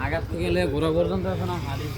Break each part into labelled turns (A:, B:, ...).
A: আঘাত থেকে গেলে ঘোরা পর্যন্ত আছে না হাদিস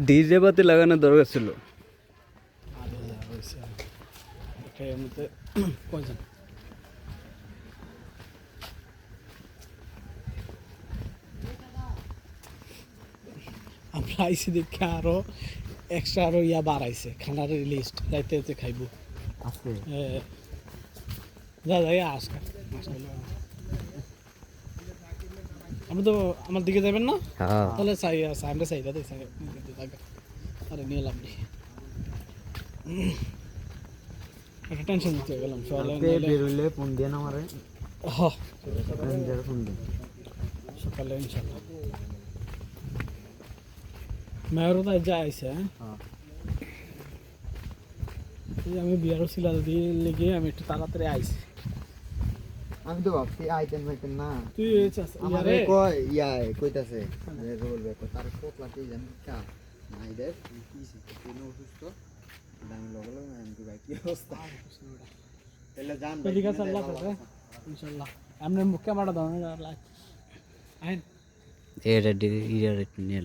B: ডিজে বাতি লাগানোর দরকার ছিল।
C: আমরা আইসি দেখে আরো এক্সট্রা আরো ইয়া বাড়াইছে খানার লিস্ট যাইতে যাইতে খাইবো
A: আছে
C: যা যাই আজকে আপনি তো আমার দিকে যাবেন না তাহলে চাই আছে আমরা চাইটা দেখ আরে নিয়ে লাভ নেই একটা টেনশন দিতে গেলাম
A: বেরোলে ফোন দিয়ে না আমারে ফোন দিন
C: সকালে ইনশাল্লাহ মেয়রও তাই যা আইসে আমি বিয়ারও ছিল দিয়ে লেগে আমি একটু তাড়াতাড়ি আইসি
A: আমি তো ভাবছি আইতেন হইতেন না
C: তুই
A: আমারে কই কইতাছে আরে বলবে তার পোকলাতেই জানি কা নাইদের কিছি কোন অসুস্থ দাম লগলো আমি ভাই কি অবস্থা তাহলে জান ভাই
C: ঠিক আছে আল্লাহ হাফেজ ইনশাআল্লাহ আমনে মুখ ক্যামেরা দাও আইন
B: এটা নিয়ে